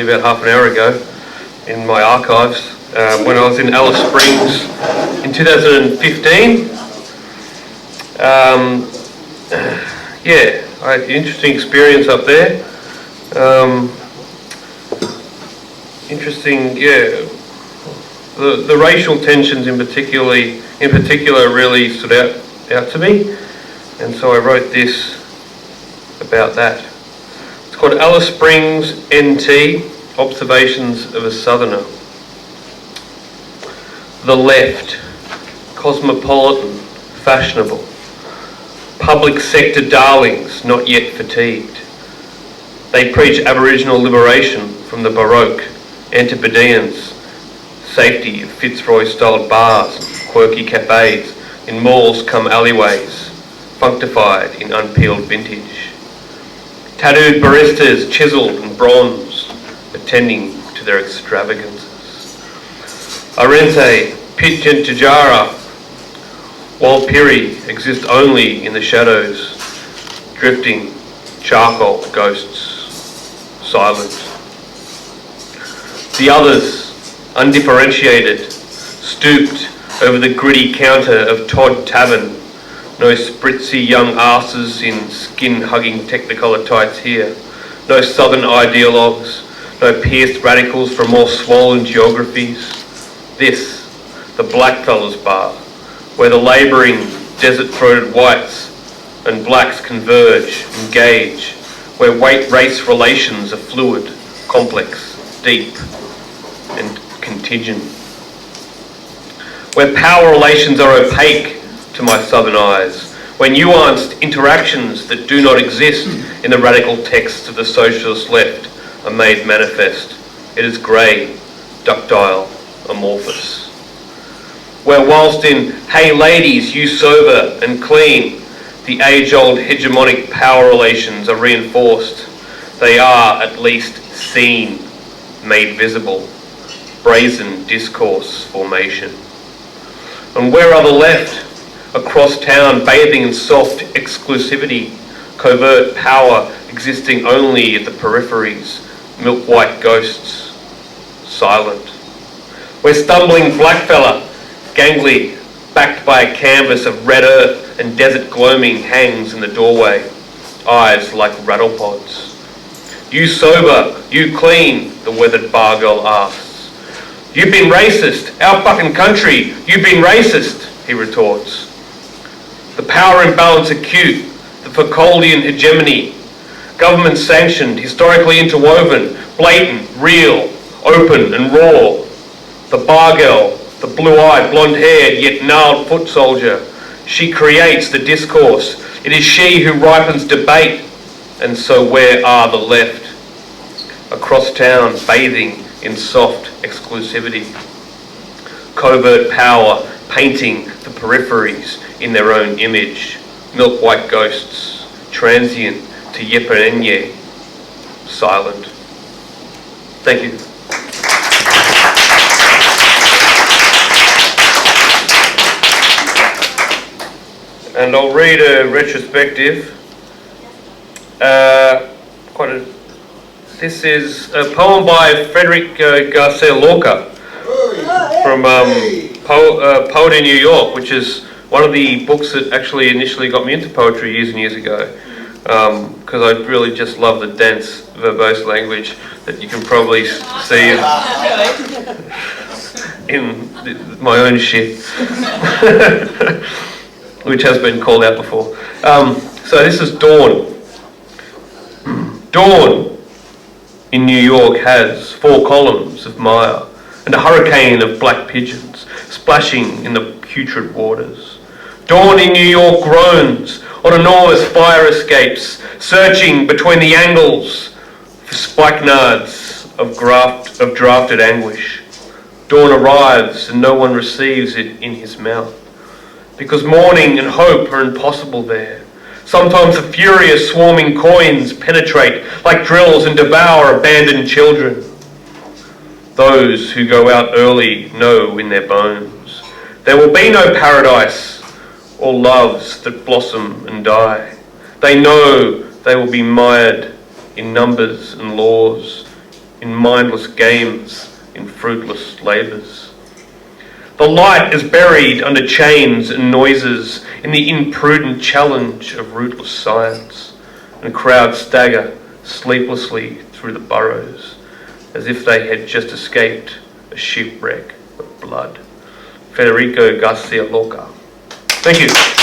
about half an hour ago in my archives when I was in Alice Springs in 2015. I had an interesting experience up there. The racial tensions in particular really stood out to me, and so I wrote this about that. It's called Alice Springs NT, Observations of a Southerner. The left, cosmopolitan, fashionable, public sector darlings not yet fatigued. They preach Aboriginal liberation from the Baroque Antipodeans, safety of Fitzroy-styled bars and quirky cafes in malls come alleyways, functified in unpeeled vintage. Tattooed baristas, chiselled and bronzed, attending to their extravagances. Arente, Pitch and Tajara, Walpiri exist only in the shadows, drifting charcoal ghosts, silent. The others, undifferentiated, stooped over the gritty counter of Todd Tavern. No spritzy young asses in skin-hugging Technicolor tights here. No southern ideologues, no pierced radicals from more swollen geographies. This, the blackfellas bar, where the labouring, desert-throated whites and blacks converge, engage, where race relations are fluid, complex, deep, and contingent. Where power relations are opaque to my southern eyes, where nuanced interactions that do not exist in the radical texts of the socialist left are made manifest. It is grey, ductile, amorphous. Where whilst in, hey ladies, you sober and clean, the age-old hegemonic power relations are reinforced, they are at least seen, made visible, brazen discourse formation. And where are the left? Across town, bathing in soft exclusivity, covert power existing only at the peripheries, milk-white ghosts, silent. Where stumbling blackfella, gangly, backed by a canvas of red earth and desert gloaming hangs in the doorway, eyes like rattlepods. You sober, you clean, the weathered bar girl asks. You've been racist, our fucking country, you've been racist, he retorts. The power imbalance acute, the Foucauldian hegemony, government sanctioned, historically interwoven, blatant, real, open and raw. The bar girl, the blue-eyed, blonde-haired, yet gnarled foot soldier, she creates the discourse. It is she who ripens debate. And so where are the left? Across town, bathing in soft exclusivity. Covert power, painting the peripheries in their own image. Milk-white ghosts, transient to Yeperenye, silent. Thank you. And I'll read a retrospective. This is a poem by Federico Garcia Lorca from Poet in New York, which is one of the books that actually initially got me into poetry years and years ago, because I really just love the dense, verbose language that you can probably see in my own shit. Which has been called out before. So this is Dawn. Dawn in New York has 4 columns of mire and a hurricane of black pigeons splashing in the putrid waters. Dawn in New York groans on enormous fire escapes, searching between the angles for spikenards of drafted anguish. Dawn arrives and no one receives it in his mouth, because mourning and hope are impossible there. Sometimes the furious swarming coins penetrate like drills and devour abandoned children. Those who go out early know in their bones there will be no paradise or loves that blossom and die. They know they will be mired in numbers and laws, in mindless games, in fruitless labours. The light is buried under chains and noises in the imprudent challenge of rootless science, and crowds stagger sleeplessly through the burrows as if they had just escaped a shipwreck of blood. Federico Garcia Lorca. Thank you.